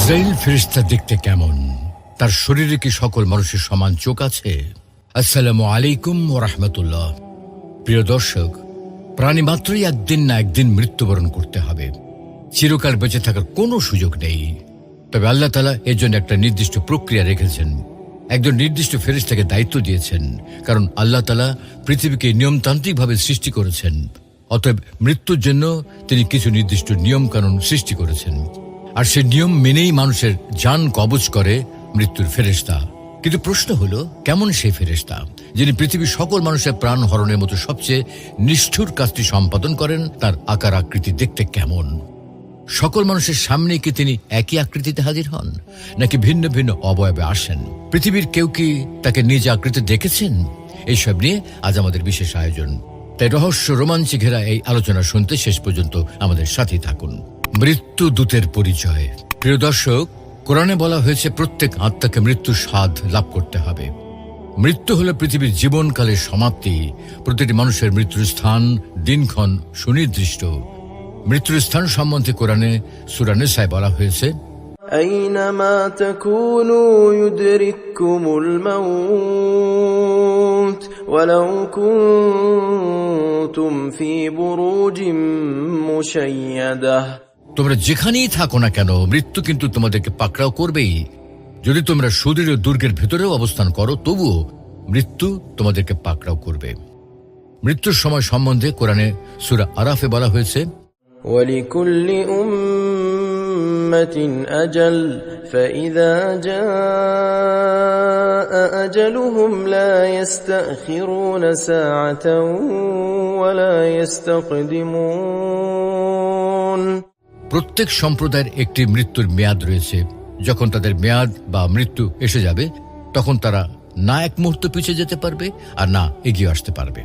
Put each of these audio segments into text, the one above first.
আজরাইল ফেরেশতা দেখতে কেমন? তার শরীরে কি সকল মানুষের সমান চোখ আছে? আসসালামু আলাইকুম ওয়া রাহমাতুল্লাহ। প্রিয় দর্শক, প্রাণী মাত্রই একদিন না একদিন মৃত্যুবরণ করতে হবে। চিরকাল বেঁচে থাকার কোনো সুযোগ নেই। তবে আল্লাহ তাআলা এর জন্য একটা নির্দিষ্ট প্রক্রিয়া রেখেছেন, একজন নির্দিষ্ট ফেরেশতাকে দায়িত্ব দিয়েছেন। কারণ আল্লাহ তাআলা পৃথিবীকে নিয়মতান্ত্রিকভাবে সৃষ্টি করেছেন। অতএব মৃত্যুর জন্য তিনি কিছু নির্দিষ্ট নিয়ম কানুন সৃষ্টি করেছেন, আর সে নিয়ম মেনেই মানুষের জান কবজ করে মৃত্যুর ফেরেশতা। কিন্তু প্রশ্ন হলো, কেমন সেই ফেরেশতা যিনি পৃথিবীর সকল মানুষের প্রাণ হরণের মতো সবচেয়ে নিষ্ঠুর কাজটি সম্পাদন করেন? তার আকার আকৃতি দেখতে কেমন? সকল মানুষের সামনে কি তিনি একই আকৃতিতে হাজির হন, নাকি ভিন্ন ভিন্ন অবয়বে আসেন? পৃথিবীর কেউ কি তাকে নিজ আকৃতি দেখেছেন? এইসব নিয়ে আজ আমাদের বিশেষ আয়োজন। তাই রহস্য রোমাঞ্চে ঘেরা এই আলোচনা শুনতে শেষ পর্যন্ত আমাদের সাথেই থাকুন। মৃত্যু দূতের পরিচয়। প্রিয় দর্শক, কোরআনে বলা হয়েছে প্রত্যেক আত্মাকে মৃত্যুর স্বাদ লাভ করতে হবে। মৃত্যু হল পৃথিবীর জীবনকালের সমাপ্তি। প্রতিটি মানুষের মৃত্যুর স্থান, দিনক্ষণ সুনির্দিষ্ট। মৃত্যুর স্থান সম্বন্ধে কোরআনে সূরা নিসায় বলা হয়েছে, আইনামা তাকুনু ইউদরিকুমুল মাউত ওয়ালাউ কুনতুম ফি বুরুজিম মুশাইয়াদাহ। তোমরা যেখানেই থাকো না কেন, মৃত্যু কিন্তু তোমাদেরকে পাকড়াও করবেই। যদি তোমরা সুদৃঢ় দুর্গের ভেতরেও অবস্থান করো, তবুও মৃত্যু তোমাদেরকে পাকড়াও করবে। মৃত্যুর সময় সম্বন্ধে কোরআনে সূরা আরাফে বলা হয়েছে, ওয়ালিকুল্লি উম্মাতিন আজাল ফাইযা জাআ আজালুহুম লা ইস্তাখিরুনা সাআতান ওয়া লা ইস্তাকদিমুন। প্রত্যেক সম্প্রদায়ের একটি মৃত্যুর মেয়াদ রয়েছে। যখন তাদের মেয়াদ বা মৃত্যু এসে যাবে, তখন তারা না এক মুহূর্ত পিছিয়ে যেতে পারবে আর না এগিয়ে আসতে পারবে।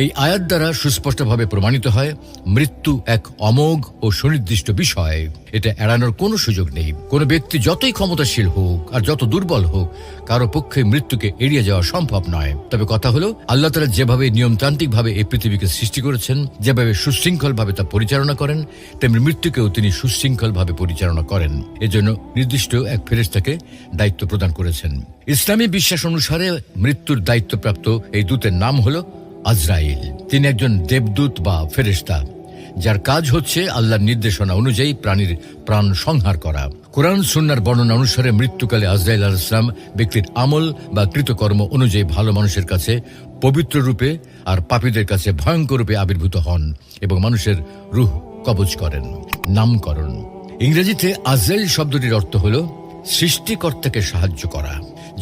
এই আয়াত দ্বারা সুস্পষ্টভাবে প্রমাণিত হয়, মৃত্যু এক অমোঘ ও সুনির্দিষ্ট বিষয়। এটা এড়ানোর কোনো সুযোগ নেই। কোনো ব্যক্তি যতই ক্ষমতাশীল হোক আর যত দুর্বল হোক, কারো পক্ষে মৃত্যুকে এড়িয়ে যাওয়া সম্ভব নয়। তবে কথা হলো, আল্লাহ তাআলা যেভাবে নিয়মতান্ত্রিকভাবে এই পৃথিবীকে সৃষ্টি করেছেন, যেভাবে সুশৃঙ্খলভাবে তা পরিচালনা করেন, তেমনি মৃত্যুকেও তিনি সুশৃঙ্খলভাবে পরিচালনা করেন। এজন্য নির্দিষ্ট এক ফেরেশতাকে দায়িত্ব প্রদান করেছেন। ইসলামী বিশ্বাস অনুসারে মৃত্যুর দায়িত্বপ্রাপ্ত এই দূতের নাম হলো আজরাইল। তিনি একজন দেবদূত বা ফেরেশতা, যার কাজ হচ্ছে আল্লাহর নির্দেশনা অনুযায়ী প্রাণীর প্রাণ সংহার করা। কোরআন সুন্নাহর বর্ণনা অনুসারে মৃত্যুকালে আজরাইল আলাইহিস সালাম ব্যক্তির আমল বা কৃতকর্ম অনুযায়ী ভালো মানুষের কাছে পবিত্র রূপে আর পাপীদের কাছে ভয়ঙ্কর রূপে আবির্ভূত হন এবং মানুষের রূহ কবজ করেন। নামকরণ। ইংরেজিতে আজরাইল শব্দটির অর্থ হল সৃষ্টিকর্তাকে সাহায্য করা,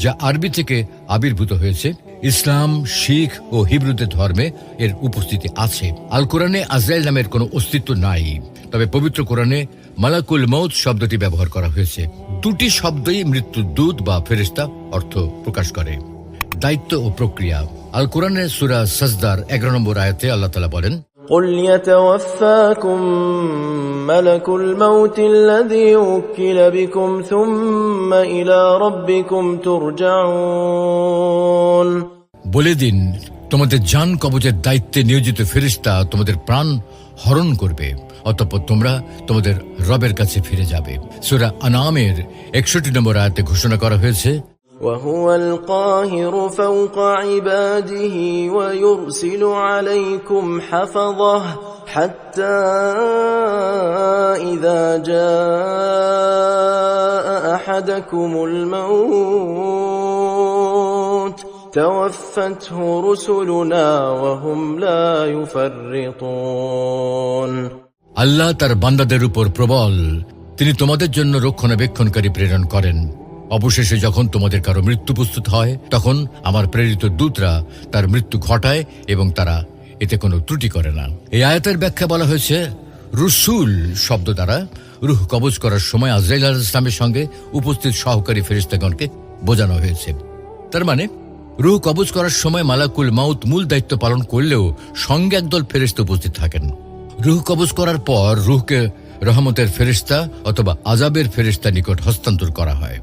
যা আরবি থেকে আবির্ভূত হয়েছে। ইসলাম, শিখ ও হিব্রুদের ধর্মে এর উপস্থিতি আছে। আল কোরআনে আজরাইল নামের কোনো অস্তিত্ব নাই, তবে পবিত্র কোরআনে মালাকুল মউত শব্দটি ব্যবহার করা হয়েছে। দুটি শব্দই মৃত্যুর দূত বা ফেরেশতা অর্থ প্রকাশ করে। দায়িত্ব ও প্রক্রিয়া। আল কোরআনের সূরা সাজদার 11 নম্বর আয়াতে আল্লাহ তাআলা বলেন, قل يتوفاكم ملك الموت الذي وكل بكم ثم إلى ربكم ترجعون। বলে দিন, তোমাদের জান কবজের দায়িত্বে নিয়োজিত ফেরেশতা তোমাদের প্রাণ হরণ করবে, অতঃপর তোমরা তোমাদের রবের কাছে ফিরে যাবে। সূরা আনআমের 61 নম্বর আয়াতে ঘোষণা করা হয়েছে, وهو القاهر فوق عباده ويرسل عليكم حفظه حتى إذا جاء أحدكم الموت توفته رسلنا وهم لا يفرطون। আল্লাহ তার বান্দাদের উপর প্রবল, তিনি তোমাদের জন্য রক্ষণাবেক্ষণকারী প্রেরণ করেন। অবশেষে যখন তোমাদের কারো মৃত্যু প্রস্তুত হয়, তখন আমার প্রেরিত দূতরা তার মৃত্যু ঘটায় এবং তারা এতে কোনো ত্রুটি করে না। এই আয়াতের ব্যাখ্যা বলা হয়েছে, রসুল শব্দ দ্বারা রূহ কবজ করার সময় আজরাইল আলাইহিস সালামের সঙ্গে উপস্থিত সহকারী ফেরেশতাগণকে বোঝানো হয়েছে। তার মানে রূহ কবজ করার সময় মালাকুল মাউত মূল দায়িত্ব পালন করলেও সঙ্গে একদল ফেরেশতা উপস্থিত থাকেন। রূহ কবজ করার পর রূহকে রহমতের ফেরেশতা অথবা আযাবের ফেরেশতার নিকট হস্তান্তর করা হয়।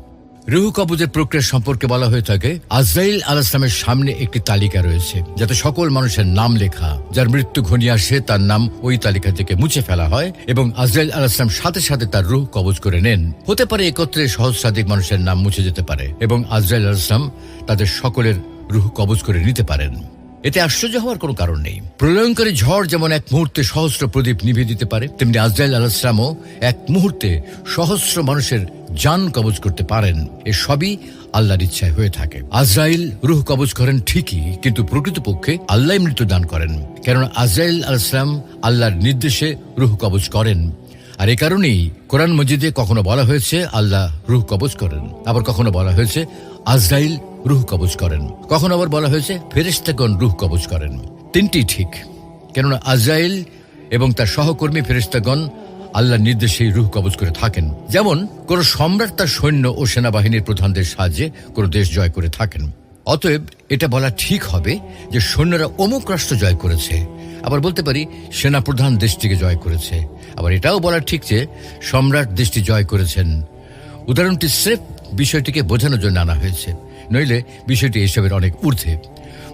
রুহ কবজের প্রক্রিয়া সম্পর্কে বলা হয়ে থাকে, আজরাইল আলাইহিস সালামের সামনে একটি তালিকা রয়েছে, যাতে সকল মানুষের নাম লেখা। যার মৃত্যু ঘনিয়ে আসে তার নাম ওই তালিকা থেকে মুছে ফেলা হয় এবং আজরাইল আলাইহিস সালাম সাথে সাথে তার রুহ কবজ করে নেন। হতে পারে একত্রে সহস্রাধিক মানুষের নাম মুছে যেতে পারে এবং আজরাইল আলাইহিস সালাম তাদের সকলের রুহ কবজ করে নিতে পারেন। এতে আশ্চর্য হওয়ার কোনো কারণ নেই। প্রলয়ঙ্কারী ঝড় যেমন এক মুহূর্তে সহস্র প্রদীপ নিভিয়ে দিতে পারে, তেমনি আজরাইল আলাইহিস সালামও এক মুহূর্তে সহস্র মানুষের জান কবজ করতে পারেন। এ সবই আল্লাহর ইচ্ছায় হয়ে থাকে। আজরাইল রুহ কবজ করেন ঠিকই, কিন্তু প্রকৃতপক্ষে আল্লাহ মৃত্যু দান করেন, কেননা আজরাইল আলাইহিস সালাম আল্লাহর নির্দেশে রুহ কবজ করেন। আর এই কারণেই কোরআন মজিদে কখনো বলা হয়েছে আল্লাহ রুহ কবজ করেন, আবার কখনো বলা হয়েছে আজরাইল রুহ কবজ করেন, কখনো আবার বলা হয়েছে ফেরেশতাগণ রুহ কবজ করেন। তিনটি ঠিক, কেননা আজরাইল এবং তার সহকর্মী ফেরেশতাগণ আল্লাহর নির্দেশেই রুহ কবজ করে থাকেন। যেমন কোন সম্রাট তার সৈন্য ও সেনাবাহিনীর প্রধানদের সাহায্যে কোন দেশ জয় করে থাকেন। অতএব এটা বলা ঠিক হবে যে সৈন্যরা অমুক রাষ্ট্র জয় করেছে, আবার বলতে পারি সেনাপ্রধান দেশটিকে জয় করেছে। আবার এটাও বলা ঠিক যে সম্রাট দেশটি জয় করেছেন। উদাহরণটি স্রেফ বিষয়টিকে বোঝানোর জন্য আনা হয়েছে, নইলে বিষয়টি এসবের অনেক ঊর্ধ্বে।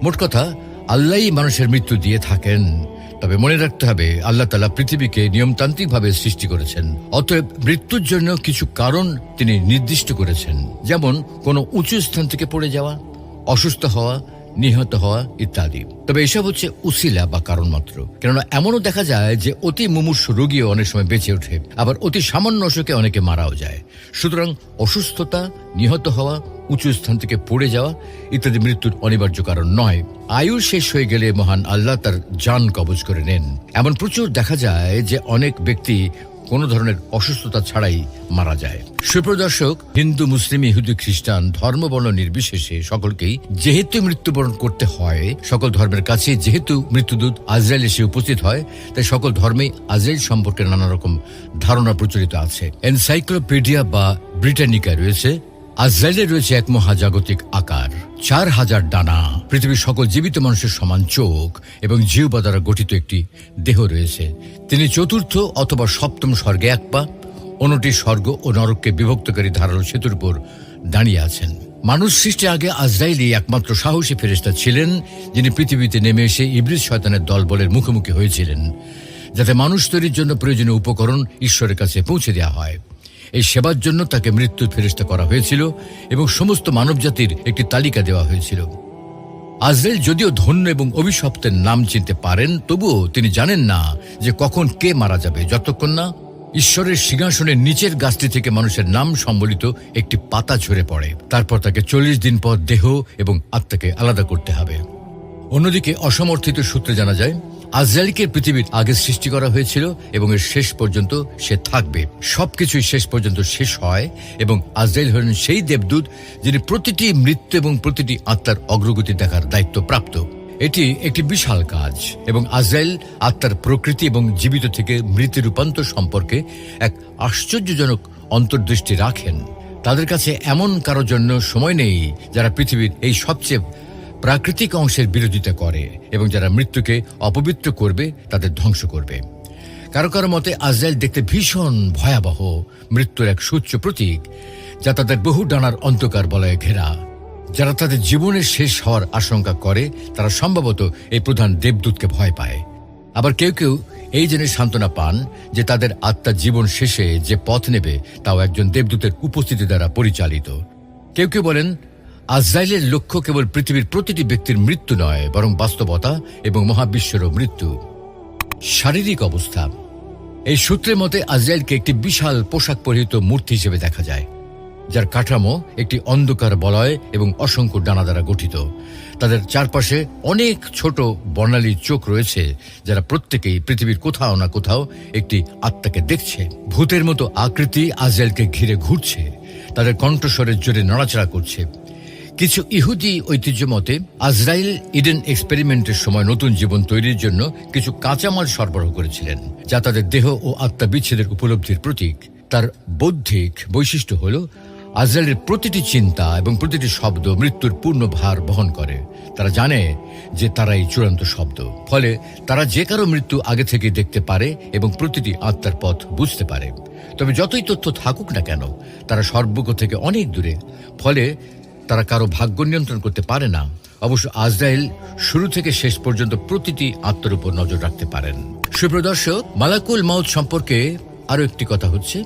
মোট কথা, আল্লাহই মানুষের মৃত্যু দিয়ে থাকেন। তবে মনে রাখতে হবে, আল্লাহ তাআলা পৃথিবীকে নিয়মতান্ত্রিকভাবে সৃষ্টি করেছেন। অতএব মৃত্যুর জন্য কিছু কারণ তিনি নির্দিষ্ট করেছেন, যেমন কোনো উঁচু স্থান থেকে পড়ে যাওয়া, অসুস্থ হওয়া, নিহত হওয়া ইত্যাদি। তবে এসব হচ্ছে উসিলা বা কারণ মাত্র, কেননা এমনও দেখা যায় যে অতি মুমূর্ষু রোগীও অনেক সময় বেঁচে ওঠে, আবার অতি সামান্য অসুখে অনেকে মারাও যায়। সুতরাং অসুস্থতা, নিহত হওয়া, উঁচু স্থান থেকে পড়ে যাওয়া ইত্যাদি মৃত্যুর অনিবার্য কারণ নয়। আয়ু শেষ হয়ে গেলে মহান আল্লাহ তার জান কবজ করে নেন। এমন প্রচুর দেখা যায় যে অনেক ব্যক্তি কোন ধরনের অসুস্থতা ছাড়াই মারা যায়। সুপ্রদর্শক, হিন্দু, মুসলিম, ইহুদি, খ্রিস্টান ধর্মবর্ণ নির্বিশেষে সকলকেই যেহেতু মৃত্যুবরণ করতে হয়, সকল ধর্মের কাছে যেহেতু মৃত্যুদূত আজরাইল এসে উপস্থিত হয়, তাই সকল ধর্মেই আজরাইল সম্পর্কে নানা রকম ধারণা প্রচলিত আছে। এনসাইক্লোপিডিয়া বা ব্রিটানিকায় রয়েছে, আজরাইলের রয়েছে এক মহাজাগতিক আকার, 4000 ডানা, পৃথিবীর সকল জীবিত মানুষের সমান চোখ এবং জিহ্বা দ্বারা গঠিত একটি দেহ রয়েছে। তিনি চতুর্থ অথবা সপ্তম স্বর্গে এক পা, অন্যটি স্বর্গ ও নরককে বিভক্তকারী ধারালো সেতুর উপর দাঁড়িয়ে আছেন। মানুষ সৃষ্টির আগে আজরাইলই একমাত্র সাহসী ফেরেশতা ছিলেন, যিনি পৃথিবীতে নেমে এসে ইবলিস শয়তানের দলবলের মুখোমুখি হয়েছিলেন, যাতে মানুষ তৈরির জন্য প্রয়োজনীয় উপকরণ ঈশ্বরের কাছে পৌঁছে দেওয়া হয়। এই সেবার জন্য তাকে মৃত্যুর ফেরেশতা করা হয়েছিল এবং সমস্ত মানবজাতির একটি তালিকা দেওয়া হয়েছিল। আজরাইল যদিও ধন্য এবং অভিশপ্তের নাম চিনতে পারেন, তবুও তিনি জানেন না যে কখন কে মারা যাবে, যতক্ষণ না ঈশ্বরের সিংহাসনের নিচের গাছটি থেকে মানুষের নাম সম্বলিত একটি পাতা ঝরে পড়ে। তারপর তাকে 40 দিন পর দেহ এবং আত্মাকে আলাদা করতে হবে। অন্যদিকে অসমর্থিত সূত্রে জানা যায়, আজরাইলকে পৃথিবীর আগে সৃষ্টি করা হয়েছিল এবং এর শেষ পর্যন্ত সে থাকবে। সবকিছুই শেষ পর্যন্ত শেষ হয় এবং আজরাইল হলেন সেই দেবদূত যিনি প্রতিটি মৃত্যু এবং প্রতিটি আত্মার অগ্রগতি দেখার দায়িত্ব প্রাপ্ত। এটি একটি বিশাল কাজ এবং আজরাইল আত্মার প্রকৃতি এবং জীবিত থেকে মৃত্যু রূপান্তর সম্পর্কে এক আশ্চর্যজনক অন্তর্দৃষ্টি রাখেন। তাদের কাছে এমন কারোর জন্য সময় নেই যারা পৃথিবীর এই সবচেয়ে প্রাকৃতিক অংশের বিরোধিতা করে এবং যারা মৃত্যুকে অপবিত্র করবে, তাদের ধ্বংস করবে। কারো কারো মতে আজরাইল দেখতে ভীষণ ভয়াবহ, মৃত্যুর এক সুচ্চ প্রতীক, যা তাদের বহু ডানার অন্ধকার বলয়ে ঘেরা। যারা তাদের জীবনের শেষ হওয়ার আশঙ্কা করে, তারা সম্ভবত এই প্রধান দেবদূতকে ভয় পায়। আবার কেউ কেউ এই জেনে সান্ত্বনা পান যে তাদের আত্মার জীবন শেষে যে পথ নেবে তাও একজন দেবদূতের উপস্থিতি দ্বারা পরিচালিত। কেউ কেউ বলেন আজরাইলের লক্ষ্য কেবল পৃথিবীর প্রতিটি ব্যক্তির মৃত্যু নয়, বরং বাস্তবতা এবং মহাবিশ্বেরও মৃত্যু। শারীরিক অবস্থা, এই সূত্রের মতে আজরাইলকে একটি বিশাল পোশাক পরিহিত মূর্তি হিসেবে দেখা যায়, যার কাঠামো একটি অন্ধকার বলয় এবং অসংখ্য ডানা দ্বারা গঠিত। তাদের চারপাশে অনেক ছোট বর্ণালী চোখ রয়েছে, যারা প্রত্যেকেই পৃথিবীর কোথাও না কোথাও একটি আত্মাকে দেখছে। ভূতের মতো আকৃতি আজরাইলকে ঘিরে ঘুরছে, তাদের কণ্ঠস্বরের জোরে নড়াচড়া করছে। কিছু ইহুদি ঐতিহ্য মতে আজরাইল ইডেন এক্সপেরিমেন্টের সময় নতুন জীবন তৈরির জন্য কিছু কাঁচামাল সরবরাহ করেছিলেন, যা তাদের দেহ ও আত্মা বিচ্ছেদের উপলব্ধির প্রতীক। তার বৌদ্ধিক বৈশিষ্ট্য হল আজরাইলের প্রতিটি চিন্তা এবং প্রতিটি শব্দ মৃত্যুর পূর্ণ ভার বহন করে। তারা জানে যে তারাই চূড়ান্ত শব্দ, ফলে তারা যে কারো মৃত্যু আগে থেকে দেখতে পারে এবং প্রতিটি আত্মার পথ বুঝতে পারে। তবে যতই তথ্য থাকুক না কেন, তারা সর্বজ্ঞ থেকে অনেক দূরে, ফলে তারা কারো ভাগ্য নিয়ন্ত্রণ করতে পারে না। অবশ্য আজরাইল শুরু থেকে শেষ পর্যন্ত প্রতিটি আত্মার উপর নজর রাখতে পারেন। সুপ্রিয় দর্শক, মালাকুল মাউত সম্পর্কে আরো একটি কথা হচ্ছে,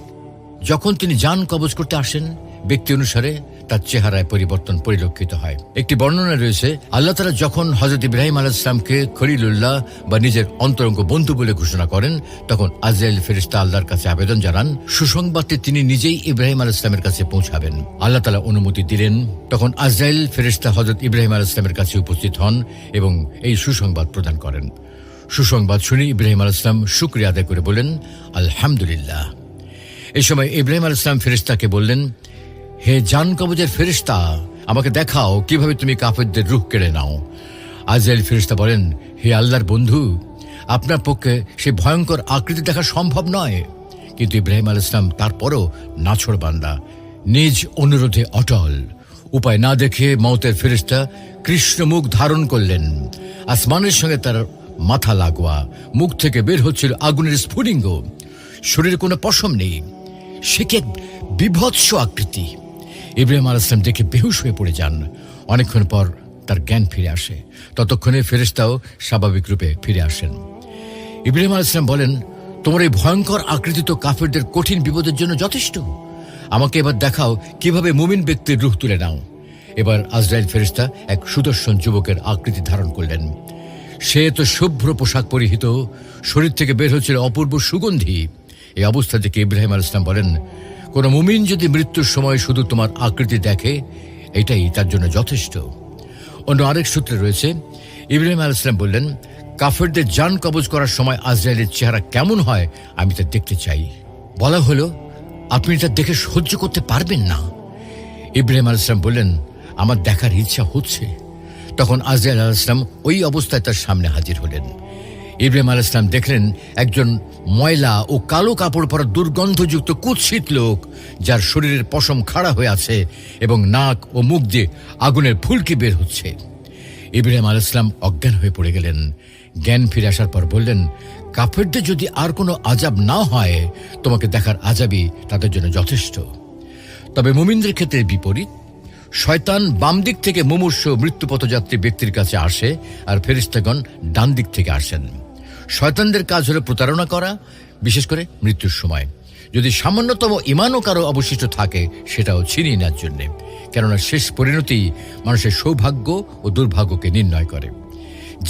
যখন তিনি জান কবজ করতে আসেন, ব্যক্তি অনুসারে তার চেহারায় পরিবর্তন পরিলক্ষিত হয়। একটি বর্ণনা রয়েছে, আল্লাহ তাআলা যখন হযরত ইব্রাহিম আলাইহিস সালামকে খলিলুল্লাহ বা নিজের অন্তরঙ্গ বন্ধু বলে ঘোষণা করেন, তখন আজরাইল ফেরেশতা আল্লাহর কাছে আবেদন জানান সুসংবাদটি তিনি নিজেই ইব্রাহিম আলাইহিস সালামের কাছে পৌঁছাবেন। আল্লাহ তাআলা অনুমতি দিলেন। তখন আজরাইল ফেরেশতা হযরত ইব্রাহিম আলাইহিস সালামের কাছে উপস্থিত হন এবং এই সুসংবাদ প্রদান করেন। সুসংবাদ শুনে ইব্রাহিম আলাইহিস সালাম শুকরিয়া আদায় করে বলেন, আলহামদুলিল্লাহ। এই সময় ইব্রাহিম আলাইহিস সালাম ফেরেশতাকে বললেন, হে জান কবজের ফেরেশতা, আমাকে দেখাও কিভাবে তুমি কাফেরদের রূহ কেড়ে নাও। আজরাইল ফেরেশতা বলেন, হে আল্লাহর বন্ধু, আপনার পক্ষে সেই ভয়ঙ্কর আকৃতি দেখা সম্ভব নয়। কিন্তু ইব্রাহিম আলাইহিস সালাম তারপরও নাছোড়বান্দা, নিজ অনুরোধে অটল। উপায় না দেখে মওতের ফেরেশতা কৃষ্ণ মুখ ধারণ করলেন। আসমানের সঙ্গে তার মাথা লাগোয়া, মুখ থেকে বের হচ্ছিল আগুনের স্ফুলিঙ্গ। শরীরে কোনো পশম নেই, সে কি এক বিভৎস আকৃতি। ইব্রাহিম আলাইহিস সালাম দেখে বেহুশ হয়ে পড়ে যান। অনেকক্ষণ পর তার জ্ঞান ফিরে আসে। ততক্ষণে ফেরেশতাও স্বাভাবিক রূপে ফিরে আসেন। ইব্রাহিম আলাইহিস সালাম বলেন, তোমার এই ভয়ঙ্কর আকৃতি তো কাফেরদের কঠিন বিপদের জন্য যথেষ্ট। আমাকে এবার দেখাও কিভাবে মুমিন ব্যক্তির রূহ তুলে নাও। এবার আজরাইল ফেরেশতা এক সুদর্শন যুবকের আকৃতি ধারণ করলেন। সে তো শুভ্র পোশাক পরিহিত, শরীর থেকে বের হচ্ছিল অপূর্ব সুগন্ধি। এই অবস্থা থেকে ইব্রাহিম আলাইহিস সালাম বলেন, কোন মুমিন যদি মৃত্যুর সময় শুধু তোমার আকৃতি দেখে, এটাই তার জন্য যথেষ্ট। অন্য আরেক সূত্রে রয়েছে, ইব্রাহিম আলাইহিস সালাম বললেন, কাফেরদের জান কবজ করার সময় আজরাইলের চেহারা কেমন হয় আমি তা দেখতে চাই। বলা হলো, আপনি তা দেখে সহ্য করতে পারবেন না। ইব্রাহিম আলাইহিস সালাম বললেন, আমার দেখার ইচ্ছা হচ্ছে। তখন আজরাইল আলাইহিস সালাম ওই অবস্থায় তার সামনে হাজির হলেন। ইব্রাহিম আলাইহিস সালাম দেখলেন একজন ময়লা ও কালো কাপড় পরা দুর্গন্ধযুক্ত কুৎসিত লোক, যার শরীরের পশম খাড়া হয়ে আছে এবং নাক ও মুখ দিয়ে আগুনের ফুলকি বের হচ্ছে। ইব্রাহিম আলাইহিস সালাম অজ্ঞান হয়ে পড়ে গেলেন। জ্ঞান ফিরে আসার পর বললেন, কাফেরদের যদি আর কোনো আযাব না হয়, তোমাকে দেখার আযাবই তাদের জন্য যথেষ্ট। তবে মুমিনদের ক্ষেত্রে বিপরীত। শয়তান বাম দিক থেকে মুমূর্ষু মৃত্যুপথযাত্রী ব্যক্তির কাছে আসে, আর ফেরেশতাগণ ডান দিক থেকে আসেন। শয়তানদের কাজ হলো প্রতারণা করা, বিশেষ করে মৃত্যুর সময়। যদি সামান্যতম ইমানও কারো অবশিষ্ট থাকে, সেটাও ছিনিয়ে নেওয়ার জন্যে। কেননা শেষ পরিণতি মানুষের সৌভাগ্য ও দুর্ভাগ্যকে নির্ণয় করে।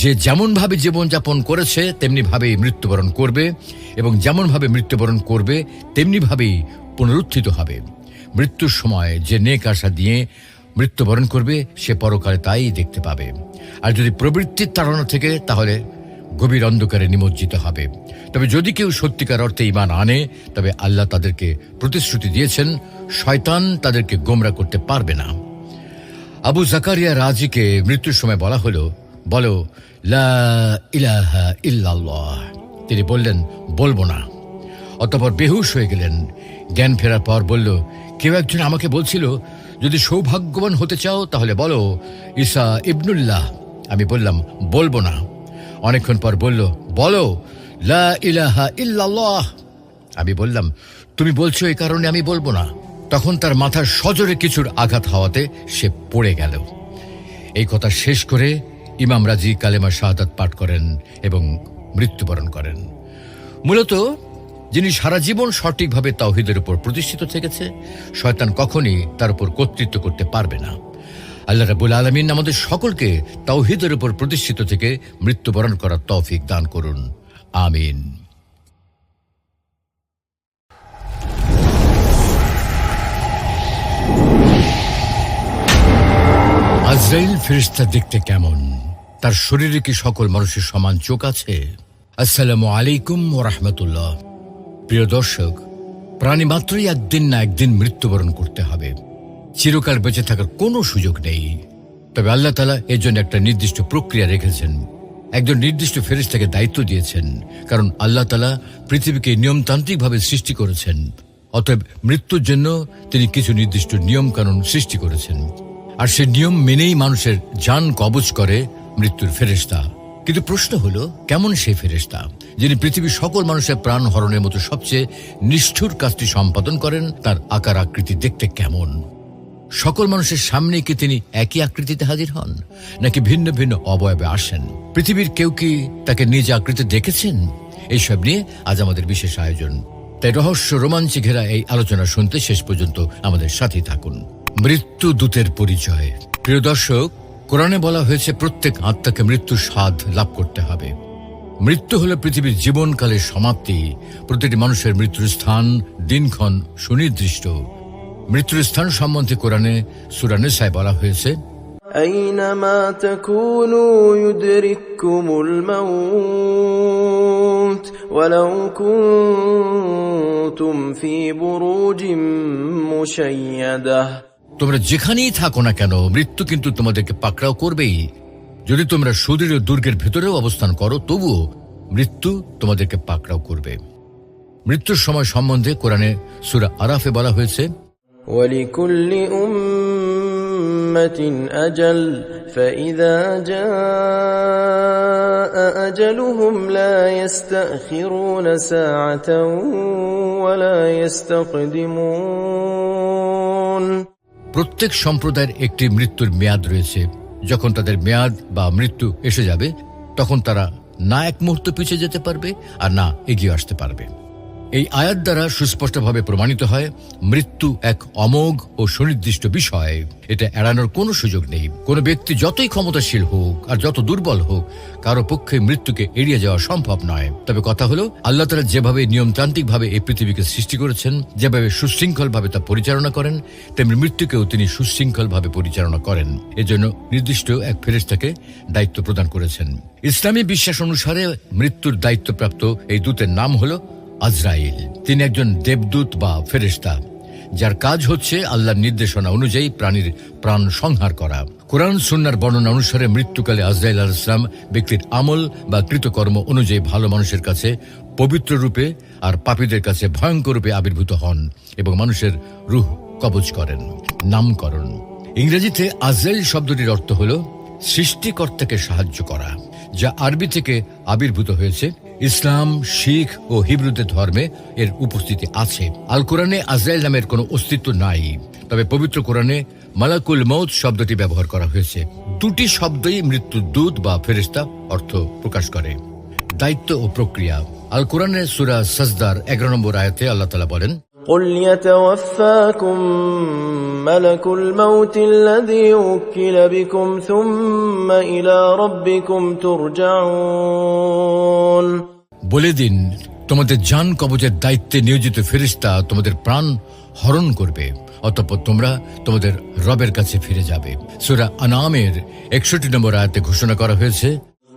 যে যেমনভাবে জীবনযাপন করেছে তেমনিভাবেই মৃত্যুবরণ করবে, এবং যেমনভাবে মৃত্যুবরণ করবে তেমনিভাবেই পুনরুত্থিত হবে। মৃত্যুর সময় যে নেক আশা দিয়ে মৃত্যুবরণ করবে, সে পরকালে তাই দেখতে পাবে। আর যদি প্রবৃত্তির তাড়না থেকে, তাহলে গভীর অন্ধকারে নিমজ্জিত হবে। তবে যদি কেউ সত্যিকার অর্থে ঈমান আনে, তবে আল্লাহ তাদেরকে প্রতিশ্রুতি দিয়েছেন, শয়তান তাদেরকে গোমরা করতে পারবে না। আবু জাকারিয়া রাজিকে মৃত্যুর সময় বলা হলো, বলো লা ইলাহা ইল্লাল্লাহ। তিনি বললেন, বলবো না। অতঃপর বেহুশ হয়ে গেলেন। জ্ঞান ফেরার পর বলল, কেউ একজন আমাকে বলছিল, যদি সৌভাগ্যবান হতে চাও তাহলে বলো ঈসা ইবনুল্লাহ। আমি বললাম, বলবো না। অনেকক্ষণ পর বলল, বলো লা ইলাহা ইল্লাল্লাহ। আমি বললাম, তুমি বলছো এই কারণে আমি বলবো না। তখন তার মাথার সজোরে কিছুর আঘাত হওয়াতে সে পড়ে গেল। এই কথা শেষ করে ইমাম রাজি কালেমা শাহাদাত পাঠ করেন এবং মৃত্যুবরণ করেন। মূলত যিনি সারা জীবন সঠিকভাবে তাওহীদের উপর প্রতিষ্ঠিত থেকেছে, শয়তান কখনই তার উপর কর্তৃত্ব করতে পারবে না। আল্লাহ রাব্বুল আলামিন আমাদের সকলকে তাওহীদের উপর প্রতিষ্ঠিত থেকে মৃত্যুবরণ করার তৌফিক দান করুন। আমিন। আজরাইল ফেরেশতা দেখতে কেমন? তার শরীরে কি সকল মানুষের সমান চোখ আছে? আসসালামু আলাইকুম ওয়া রাহমাতুল্লাহ। প্রিয় দর্শক, প্রাণী মাত্রই একদিন না একদিন মৃত্যুবরণ করতে হবে। চিরকাল বেঁচে থাকার কোনো সুযোগ নেই। তবে আল্লাহ তাআলা এর জন্য একটা নির্দিষ্ট প্রক্রিয়া রেখেছেন, একজন নির্দিষ্ট ফেরেশতাকে দায়িত্ব দিয়েছেন। কারণ আল্লাহ তাআলা পৃথিবীকে নিয়মতান্ত্রিকভাবে সৃষ্টি করেছেন। অতএব মৃত্যুর জন্য তিনি কিছু নির্দিষ্ট নিয়ম কানুন সৃষ্টি করেছেন, আর সে নিয়ম মেনেই মানুষের জান কবজ করে মৃত্যুর ফেরেশতা। কিন্তু প্রশ্ন হলো, কেমন সেই ফেরেশতা যিনি পৃথিবীর সকল মানুষের প্রাণ হরণের মতো সবচেয়ে নিষ্ঠুর কাজটি সম্পাদন করেন? তার আকার আকৃতি দেখতে কেমন? সকল মানুষের সামনে কি তিনি একই আকৃতিতে হাজির হন, নাকি ভিন্ন ভিন্ন অবয়বে আসেন? পৃথিবীর কেউ কি তাকে নিজ আকৃতি দেখেছেন? এইসব নিয়ে আজ আমাদের বিশেষ আয়োজন। তাই রহস্য রোমাঞ্চে ঘেরা এই আলোচনা শুনতে শেষ পর্যন্ত আমাদের সাথেই থাকুন। মৃত্যু দূতের পরিচয়। প্রিয় দর্শক, কোরআনে বলা হয়েছে প্রত্যেক আত্মাকে মৃত্যুর স্বাদ লাভ করতে হবে। মৃত্যু হল পৃথিবীর জীবনকালের সমাপ্তি। প্রতিটি মানুষের মৃত্যুর স্থান, দিনক্ষণ সুনির্দিষ্ট। মৃত্যুর স্থান সম্বন্ধে কোরআনে সূরা নিসায় বলা হয়েছে, أينما تكونوا يدرككم الموت ولو كنتم في بروج مشيدة। তোমরা যেখানেই থাকো না কেন, মৃত্যু কিন্তু তোমাদেরকে পাকড়াও করবেই। যদি তোমরা সুদৃঢ় দুর্গের ভেতরেও অবস্থান করো, তবুও মৃত্যু তোমাদেরকে পাকড়াও করবে। মৃত্যুর সময় সম্বন্ধে কোরআনে সূরা আরাফে বলা হয়েছে, ولكل أمة أجل فإذا جاء أجلهم لا يستأخرون ساعة ولا يستقدمون। প্রত্যেক সম্প্রদায়ের একটি মৃত্যুর মেয়াদ রয়েছে। যখন তাদের মেয়াদ বা মৃত্যু এসে যাবে, তখন তারা না এক মুহূর্ত পিছিয়ে যেতে পারবে আর না এগিয়ে আসতে পারবে। এই আয়াত দ্বারা সুস্পষ্টভাবে প্রমাণিত হয় মৃত্যু এক অমোঘ ও সুনির্দিষ্ট বিষয়। এটা এড়ানোর কোনো সুযোগ নেই। কোনো ব্যক্তি যতই ক্ষমতাশীল হোক আর যত দুর্বল হোক, কারো পক্ষে মৃত্যুকে এড়িয়ে যাওয়া সম্ভব নয়। তবে কথা হলো, আল্লাহ তাআলা যেভাবে নিয়মতান্ত্রিকভাবে এই পৃথিবীকে সৃষ্টি করেছেন, যেভাবে সুশৃঙ্খলভাবে তা পরিচালনা করেন, তেমনি মৃত্যুকেও তিনি সুশৃঙ্খলভাবে পরিচালনা করেন। এজন্য নির্দিষ্ট এক ফেরেশতাকে দায়িত্ব প্রদান করেছেন। ইসলামী বিশ্বাস অনুসারে মৃত্যুর দায়িত্বপ্রাপ্ত এই দূতের নাম হলো আজরাইল। তিনি একজন দেবদূত বা ফেরেশতা, যার কাজ হচ্ছে আল্লাহর নির্দেশনা অনুযায়ী প্রাণীর প্রাণ সংহার করা। কোরআন সুন্নাহর বর্ণনা অনুসারে মৃত্যুকালে আজরাইল আলাইহিস সালাম ব্যক্তির আমল বা কৃতকর্ম অনুযায়ী ভালো মানুষের কাছে পবিত্র রূপে আর পাপীদের কাছে ভয়ঙ্কর রূপে আবির্ভূত হন এবং মানুষের রূহ কবজ করেন। নামকরণ। ইংরেজিতে আজরাইল শব্দটির অর্থ হল সৃষ্টিকর্তাকে সাহায্য করা, যা আরবি থেকে আবির্ভূত হয়েছে। ইসলাম, শিখ ও হিব্রুদের ধর্মে এর উপস্থিতি আছে। আল কোরআনে আজরাইল নামের কোনো অস্তিত্ব নাই, তবে পবিত্র কোরআনে মালাকুল মউত শব্দটি ব্যবহার করা হয়েছে। দুটি শব্দই মৃত্যুর দূত বা ফেরেশতা অর্থ প্রকাশ করে। দায়িত্ব ও প্রক্রিয়া। আল কোরআনের সূরা সাজদার 11 নম্বর আয়াতে আল্লাহ তাআলা বলেন, قل يتوفاكم ملك الموت الذي وكل بكم ثم إلى ربكم ترجعون। বলে দিন, তোমাদের জান কবজের দায়িত্বে নিয়োজিত ফেরেশতা তোমাদের প্রাণ হরণ করবে, অতঃপর তোমরা তোমাদের রবের কাছে ফিরে যাবে। সূরা আনআমের 61 নম্বর আয়াতে ঘোষণা করা হয়েছে,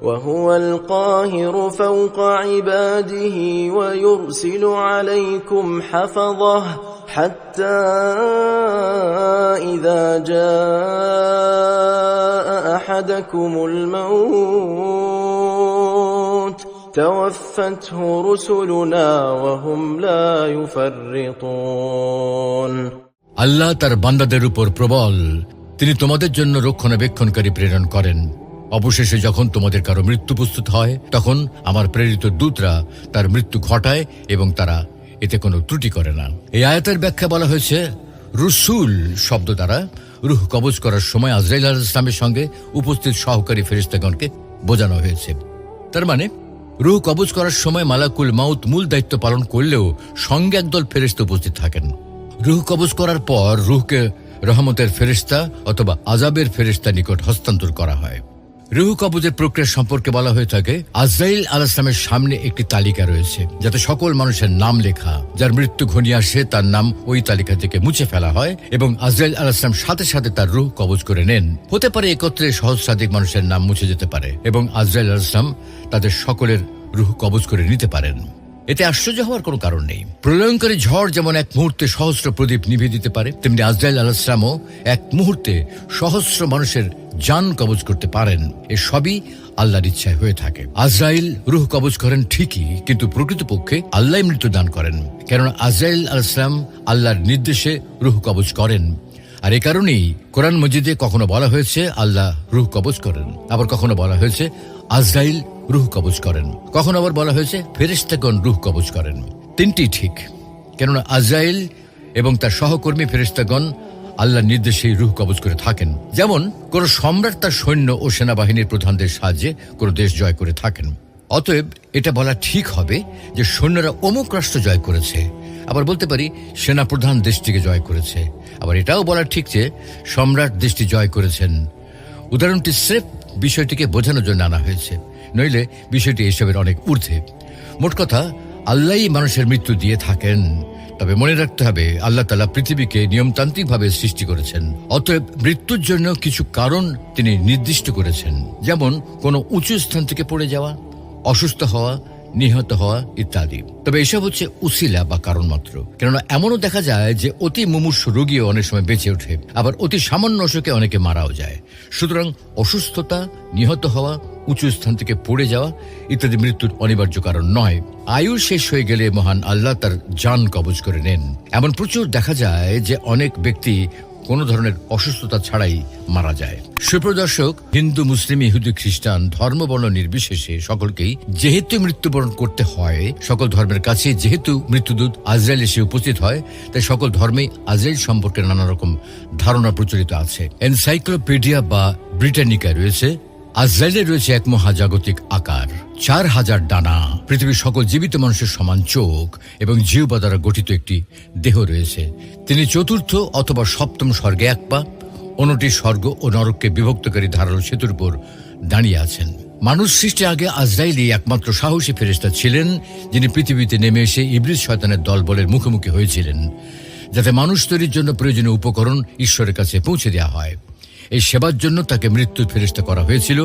وهو القاهر فوق عباده ويرسل عليكم حفظه حتى إذا جاء أحدكم الموت توفته رسلنا وهم لا يفرطون। আল্লাহ তার বান্দাদের উপর প্রবল, তিনি তোমাদের জন্য রক্ষণাবেক্ষণকারী প্রেরণ করেন। অবশেষে যখন তোমাদের কারো মৃত্যু প্রস্তুত হয়, তখন আমার প্রেরিত দূতরা তার মৃত্যু ঘটায় এবং তারা এতে কোনো ত্রুটি করে না। এই আয়াতের ব্যাখ্যা বলা হয়েছে, রসুল শব্দ দ্বারা রূহ কবজ করার সময় আজরাইল আলাইহিস সালামের সঙ্গে উপস্থিত সহকারী ফেরেশতাগণকে বোঝানো হয়েছে। তার মানে রূহ কবজ করার সময় মালাকুল মাউত মূল দায়িত্ব পালন করলেও সঙ্গে একদল ফেরেশতা উপস্থিত থাকেন। রূহ কবজ করার পর রূহকে রহমতের ফেরেশতা অথবা আযাবের ফেরেশতা নিকট হস্তান্তর করা হয়। রূহ কবজের প্রক্রিয়া সম্পর্কে বলা হয়ে থাকে, আজরাইল আলাইহিস সালামের সামনে একটি তালিকা রয়েছে, যাতে সকল মানুষের নাম লেখা। যার মৃত্যু ঘনিয়ে আসে তার নাম ওই তালিকা থেকে মুছে ফেলা হয় এবং আজরাইল আলাইহিস সালাম সাথে সাথে তার রূহ কবজ করে নেন। হতে পারে একত্রে সহস্রাধিক মানুষের নাম মুছে যেতে পারে এবং আজরাইল আলাইহিস সালাম তাদের সকলের রূহ কবজ করে নিতে পারেন। এতে আশ্চর্য হওয়ার কোনো কারণ নেই। প্রলয়ঙ্কারী ঝড় যেমন এক মুহূর্তে সহস্র প্রদীপ নিভিয়ে দিতে পারে, তেমনি আজরাইল আলাইহিস সালামও এক মুহূর্তে সহস্র মানুষের জান কবজ করতে পারেন, এ সবই আল্লাহর ইচ্ছায় হয়ে থাকে। আজরাইল রূহ কবজ করেন ঠিকই, কিন্তু প্রকৃতপক্ষে আল্লাহ মৃত্যু দান করেন, কেননা আজরাইল আলাইহিস সালাম আল্লাহর নির্দেশে রূহ কবজ করেন। আর এ কারণেই কোরআন মজিদে কখনো বলা হয়েছে আল্লাহ রূহ কবজ করেন, আবার কখনো বলা হয়েছে আজরাইল রূহ কবজ করেন, কখনো আবার বলা হয়েছে ফেরেশতাগণ রূহ কবজ করেন। তিনটি ঠিক, কেননা আজরাইল এবং তার সহকর্মী ফেরেশতাগণ আল্লাহর নির্দেশেই রূহ কবজ করে থাকেন। যেমন কোন সম্রাট তার সৈন্য ও সেনাবাহিনীর প্রধানদের সাহায্যে কোন দেশ জয় করে থাকেন। অতএব এটা বলা ঠিক হবে যে সৈন্যরা অমুক রাষ্ট্র জয় করেছে, আবার বলতে পারি সেনা প্রধান দেশটিকে জয় করেছে। আবার এটাও বলা ঠিক যে সম্রাট দেশটি জয় করেছেন। উদাহরণটি স্রেফ বিষয়টিকে বোঝানোর জন্য আনা হয়েছে, নইলে বিষয়টি এসবের অনেক ঊর্ধ্বে। মোট কথা, আল্লাহই মানুষের মৃত্যু দিয়ে থাকেন। তবে মনে রাখতে হবে আল্লাহ তাআলা পৃথিবীকে নিয়মতান্ত্রিকভাবে সৃষ্টি করেছেন, অতএব মৃত্যুর জন্য কিছু কারণ তিনি নির্দিষ্ট করেছেন, যেমন কোনো উঁচু স্থান থেকে পড়ে যাওয়া, অসুস্থ হওয়া, নিহত হওয়া ইত্যাদি। তবে এসব হচ্ছে উসিলা বা কারণ মাত্র, কেননা এমনও দেখা যায় যে অতি মুমূর্ষু রোগীও অনেক সময় বেঁচে ওঠে, আবার অতি সামান্য অসুখে অনেকে মারাও যায়। সুতরাং অসুস্থতা, নিহত হওয়া, উঁচু স্থান থেকে পড়ে যাওয়া ইত্যাদি মৃত্যুর অনিবার্য কারণ নয়। আয়ু শেষ হয়ে গেলে মহান আল্লাহ তার জান কবজ করে নেন। এমন প্রচুর দেখা যায় যে অনেক ব্যক্তি কোনো ধরনের অসুস্থতা ছাড়াই মারা যায়। সুপ্রদর্শক, হিন্দু, মুসলিম, ইহুদি, খ্রিস্টান ধর্মবর্ণ নির্বিশেষে সকলকেই যেহেতু মৃত্যুবরণ করতে হয়, সকল ধর্মের কাছে যেহেতু মৃত্যুদূত আজরাইল এসে উপস্থিত হয়, তাই সকল ধর্মেই আজরাইল সম্পর্কে নানা রকম ধারণা প্রচলিত আছে। এনসাইক্লোপিডিয়া বা ব্রিটানিকায় রয়েছে আজরাইলের রয়েছে এক মহাজাগতিক আকার, 4000 ডানা, পৃথিবীর সকল জীবিত মানুষের সমান চোখ এবং জিহ্বা দ্বারা গঠিত একটি দেহ রয়েছে। তিনি চতুর্থ অথবা সপ্তম স্বর্গে এক পা, অন্যটি স্বর্গ ও নরককে বিভক্তকারী ধারালো সেতুর উপর দাঁড়িয়ে আছেন। মানুষ সৃষ্টির আগে আজরাইলই একমাত্র সাহসী ফেরেশতা ছিলেন, যিনি পৃথিবীতে নেমে এসে ইবলিস শয়তানের দলবলের মুখোমুখি হয়েছিলেন, যাতে মানুষ তৈরির জন্য প্রয়োজনীয় উপকরণ ঈশ্বরের কাছে পৌঁছে দেওয়া হয়। এই সেবার জন্য তাকে মৃত্যুর ফেরেশতা করা হয়েছিল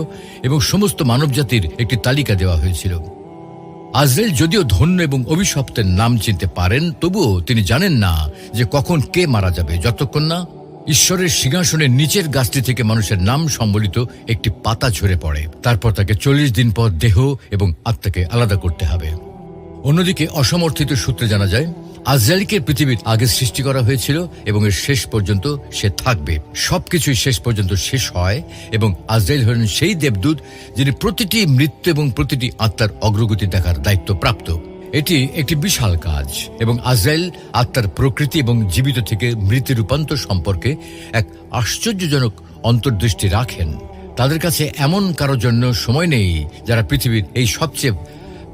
এবং সমস্ত মানবজাতির একটি তালিকা দেওয়া হয়েছিল। আজরাইল যদিও ধন্য এবং অভিশপ্তের নাম চিনতে পারেন, তবুও তিনি জানেন না যে কখন কে মারা যাবে, যতক্ষণ না ঈশ্বরের সিংহাসনের নিচের গাছটি থেকে মানুষের নাম সম্বলিত একটি পাতা ঝরে পড়ে। তারপর তাকে 40 দিন পর দেহ এবং আত্মাকে আলাদা করতে হবে। অন্যদিকে অসমর্থিত সূত্রে জানা যায় আজরাইলকে পৃথিবীর আগে সৃষ্টি করা হয়েছিল এবং এর শেষ পর্যন্ত সে থাকবে। সবকিছুই শেষ পর্যন্ত শেষ হয় এবং আজরাইল হলেন সেই দেবদূত যিনি প্রতিটি মৃত্যু এবং প্রতিটি আত্মার অগ্রগতি দেখার দায়িত্ব প্রাপ্ত। এটি একটি বিশাল কাজ এবং আজরাইল আত্মার প্রকৃতি এবং জীবিত থেকে মৃত্যু রূপান্তর সম্পর্কে এক আশ্চর্যজনক অন্তর্দৃষ্টি রাখেন। তাদের কাছে এমন কারোর জন্য সময় নেই যারা পৃথিবীর এই সবচেয়ে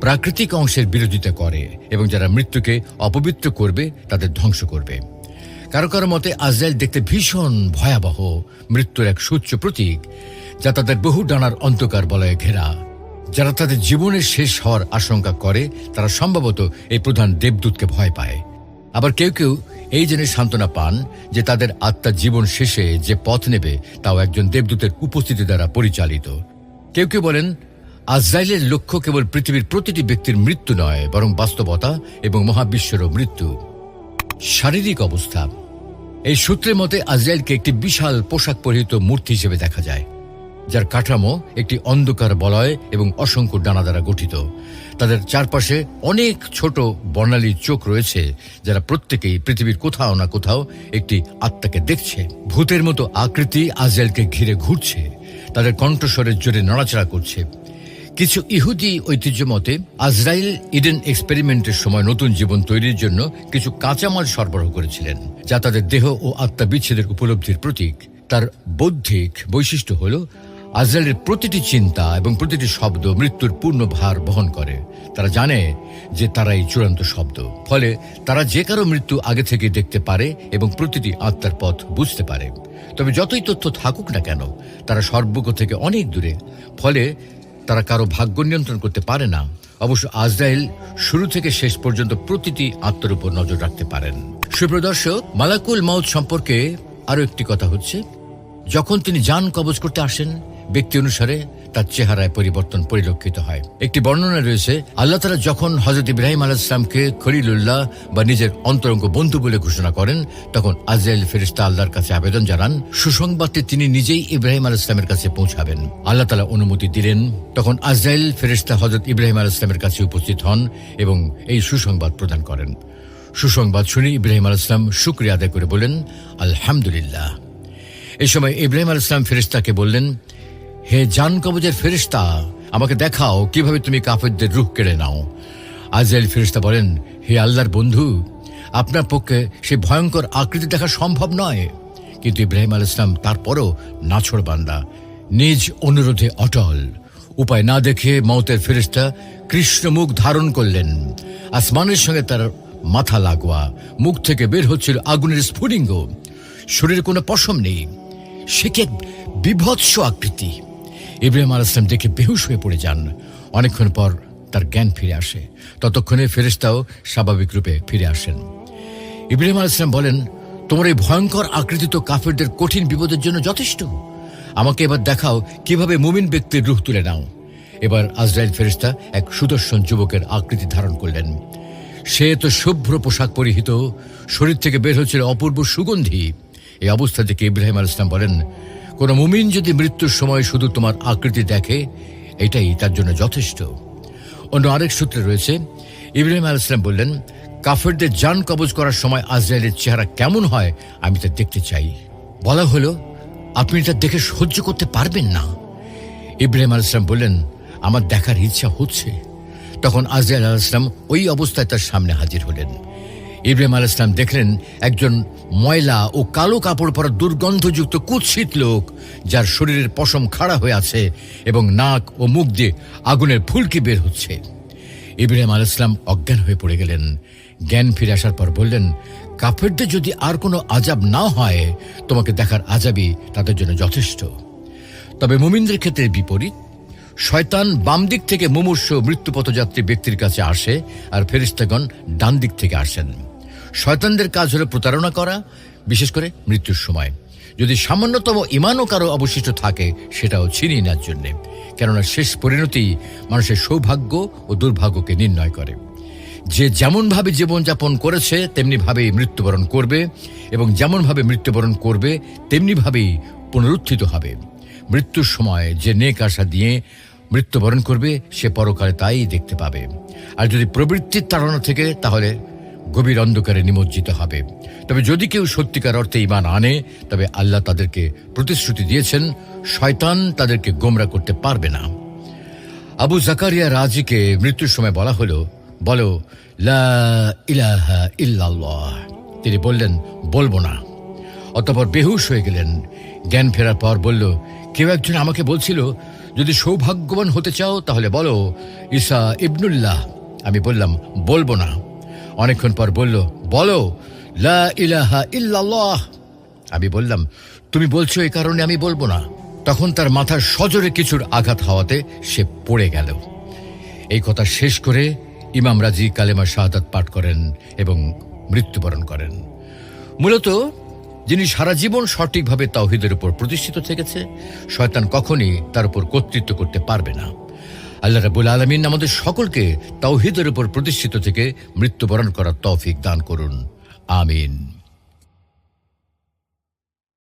প্রাকৃতিক অংশের বিরোধিতা করে এবং যারা মৃত্যুকে অপবিত্র করবে, তাদের ধ্বংস করবে। কারো কারো মতে আজরাইল দেখতে ভীষণ ভয়াবহ, মৃত্যুর এক সুচ্চ প্রতীক, যা তাদের বহু ডানার অন্ধকার বলয়ে ঘেরা। যারা তাদের জীবনের শেষ হওয়ার আশঙ্কা করে তারা সম্ভবত এই প্রধান দেবদূতকে ভয় পায়। আবার কেউ কেউ এই জেনে সান্ত্বনা পান যে তাদের আত্মার জীবন শেষে যে পথ নেবে তাও একজন দেবদূতের উপস্থিতি দ্বারা পরিচালিত। কেউ কেউ বলেন আজরাইলের লক্ষ্য কেবল পৃথিবীর প্রতিটি ব্যক্তির মৃত্যু নয়, বরং বাস্তবতা এবং মহাবিশ্বেরও মৃত্যু। শারীরিক অবস্থা, এই সূত্রের মতে আজরাইলকে একটি বিশাল পোশাক পরিহিত মূর্তি হিসেবে দেখা যায়, যার কাঠামো একটি অন্ধকার বলয় এবং অসংখ্য ডানা দ্বারা গঠিত। তাদের চারপাশে অনেক ছোট বর্ণালী চোখ রয়েছে, যারা প্রত্যেকেই পৃথিবীর কোথাও না কোথাও একটি আত্মাকে দেখছে। ভূতের মতো আকৃতি আজরাইলকে ঘিরে ঘুরছে, তাদের কণ্ঠস্বরের জোরে নড়াচড়া করছে। কিছু ইহুদি ঐতিহ্য মতে আজরাইল ইডেন এক্সপেরিমেন্টের সময় নতুন জীবন তৈরির জন্য কিছু কাঁচামাল সরবরাহ করেছিলেন, যা তাদের দেহ ও আত্মা বিচ্ছেদের উপলব্ধির প্রতীক। তার বৌদ্ধিক বৈশিষ্ট্য হল আজরাইলের প্রতিটি চিন্তা এবং প্রতিটি শব্দ মৃত্যুর পূর্ণ ভার বহন করে। তারা জানে যে তারাই চূড়ান্ত শব্দ, ফলে তারা যে কারো মৃত্যু আগে থেকে দেখতে পারে এবং প্রতিটি আত্মার পথ বুঝতে পারে। তবে যতই তথ্য থাকুক না কেন, তারা সর্বজ্ঞ থেকে অনেক দূরে, ফলে তারা কারো ভাগ্য নিয়ন্ত্রণ করতে পারে না। অবশ্য আজরাইল শুরু থেকে শেষ পর্যন্ত প্রতিটি আত্মার উপর নজর রাখতে পারেন। সুপ্রদর্শক, মালাকুল মাউত সম্পর্কে আরো একটি কথা হচ্ছে, যখন তিনি জান কবজ করতে আসেন, ব্যক্তি অনুসারে তার চেহারায় পরিবর্তন পরিলক্ষিত হয়। একটি বর্ণনা রয়েছে, আল্লাহ তাআলা যখন হযরত ইব্রাহিম আলাইহিস সালামকে খলিলুল্লাহ বা নিজের অন্তরঙ্গ বন্ধু বলে ঘোষণা করেন, তখন আজরাইল ফেরেশতা আল্লাহর কাছে আবেদন জানান সুসংবাদটি তিনি নিজেই ইব্রাহিম আলাইহিস সালামের কাছে পৌঁছাবেন। আল্লাহ তাআলা অনুমতি দিলেন। তখন আজরাইল ফেরেশতা হযরত ইব্রাহিম আলাইহিস সালামের কাছে উপস্থিত হন এবং এই সুসংবাদ প্রদান করেন। সুসংবাদ শুনে ইব্রাহিম আলাইহিস সালাম শুকরিয়া আদায় করে বলেন, আলহামদুলিল্লাহ। এই সময় ইব্রাহিম আলাইহিস সালাম ফেরেশতাকে বললেন, হে জান কবজের ফেরেশতা, আমাকে দেখাও কিভাবে তুমি কাফেরদের রূহ কেড়ে নাও। আজরাইল ফেরেশতা বলেন, হে আল্লাহর বন্ধু, আপনার পক্ষে সেই ভয়ঙ্কর আকৃতি দেখা সম্ভব নয়। কিন্তু ইব্রাহিম আলাইহিস সালাম তারপরও নাছোড়বান্দা, নিজ অনুরোধে অটল। উপায় না দেখে মওতের ফেরেশতা কৃষ্ণ মুখ ধারণ করলেন। আসমানের সঙ্গে তার মাথা লাগোয়া, মুখ থেকে বের হচ্ছিল আগুনের স্ফুলিঙ্গ, শরীরে কোনো পশম নেই। সে কি এক বিভৎস আকৃতি! ইব্রাহিম আলাইহিস সালাম দেখে বেহুশ হয়ে পড়ে যান। অনেকক্ষণ পর তার জ্ঞান ফিরে আসে। ততক্ষণে ফেরেশতাও স্বাভাবিক রূপে ফিরে আসেন। ইব্রাহিম আলাইহিস সালাম বলেন, তোমার এই ভয়ঙ্কর আকৃতি তো কাফেরদের কঠিন বিপদের জন্য যথেষ্ট। আমাকে এবার দেখাও কিভাবে মুমিন ব্যক্তির রূহ তুলে নাও। এবার আজরাইল ফেরেশতা এক সুদর্শন যুবকের আকৃতি ধারণ করলেন। সে তো শুভ্র পোশাক পরিহিত, শরীর থেকে বের হচ্ছিল অপূর্ব সুগন্ধি। এই অবস্থা থেকে ইব্রাহিম আলাইহিস সালাম বলেন, কোন মুমিন যদি মৃত্যুর সময় শুধু তোমার আকৃতি দেখে, এটাই তার জন্য যথেষ্ট। অন্য আরেক সূত্রে রয়েছে, ইব্রাহিম আলাইহিস সালাম বললেন, কাফেরদের জান কবজ করার সময় আজরাইলের চেহারা কেমন হয় আমি তা দেখতে চাই। বলা হলো, আপনি এটা দেখে সহ্য করতে পারবেন না। ইব্রাহিম আলাইহিস সালাম বললেন, আমার দেখার ইচ্ছা হচ্ছে। তখন আজরাইল আলাইহিস সালাম ওই অবস্থায় তার সামনে হাজির হলেন। ইব্রাহিম আলাইহিস সালাম দেখলেন একজন ময়লা ও কালো কাপড় পরা দুর্গন্ধযুক্ত কুৎসিত লোক, যার শরীরের পশম খাড়া হয়ে আছে এবং নাক ও মুখ দিয়ে আগুনের ফুলকি বের হচ্ছে। ইব্রাহিম আলাইহিস সালাম অজ্ঞান হয়ে পড়ে গেলেন। জ্ঞান ফিরে আসার পর বললেন, কাফেরদের যদি আর কোনো আযাব না হয়, তোমাকে দেখার আযাবই তাদের জন্য যথেষ্ট। তবে মুমিনদের ক্ষেত্রে বিপরীত। শয়তান বাম দিক থেকে মুমূর্ষু মৃত্যুপথযাত্রী ব্যক্তির কাছে আসে, আর ফেরেশতাগণ ডান দিক থেকে আসেন। শয়তানদের কাজ হলো প্রতারণা করা, বিশেষ করে মৃত্যুর সময়। যদি সামান্যতম ঈমানও কারো অবশিষ্ট থাকে, সেটাও ছিনিয়ে নেওয়ার জন্যে। কেননা শেষ পরিণতি মানুষের সৌভাগ্য ও দুর্ভাগ্যকে নির্ণয় করে। যে যেমনভাবে জীবনযাপন করেছে তেমনিভাবেই মৃত্যুবরণ করবে, এবং যেমনভাবে মৃত্যুবরণ করবে তেমনিভাবেই পুনরুত্থিত হবে। মৃত্যুর সময় যে নেক আশা দিয়ে মৃত্যুবরণ করবে, সে পরকালে তাই দেখতে পাবে। আর যদি প্রবৃত্তির তাড়না থেকে, তাহলে গভীর অন্ধকারে নিমজ্জিত হবে। তবে যদি কেউ সত্যিকার অর্থে ঈমান আনে, তবে আল্লাহ তাদেরকে প্রতিশ্রুতি দিয়েছেন, শয়তান তাদেরকে গোমরা করতে পারবে না। আবু জাকারিয়া রাজিকে মৃত্যুর সময় বলা হলো, বলো লা ইলাহা ইল্লাল্লাহ। তিনি বললেন, বলবো না। অতঃপর বেহুশ হয়ে গেলেন। জ্ঞান ফেরার পর বলল, কেউ একজন আমাকে বলছিল, যদি সৌভাগ্যবান হতে চাও তাহলে বলো ঈসা ইবনুল্লাহ। আমি বললাম, বলবো না। অনেকক্ষণ পর বলল, বলো লা ইলাহা ইল্লাল্লাহ। আমি বললাম, তুমি বলছো এই কারণে আমি বলবো না। তখন তার মাথার সজোরে কিছুর আঘাত হওয়াতে সে পড়ে গেল। এই কথা শেষ করে ইমাম রাজি কালেমা শাহাদাত পাঠ করেন এবং মৃত্যুবরণ করেন। মূলত যিনি সারা জীবন সঠিকভাবে তাওহীদের উপর প্রতিষ্ঠিত থেকেছে, শয়তান কখনই তার উপর কর্তৃত্ব করতে পারবে না। আল্লাহ রাব্বুল আলামিন আমাদের সকলকে তাওহীদের উপর প্রতিষ্ঠিত থেকে মৃত্যুবরণ করার তৌফিক দান করুন। আমিন।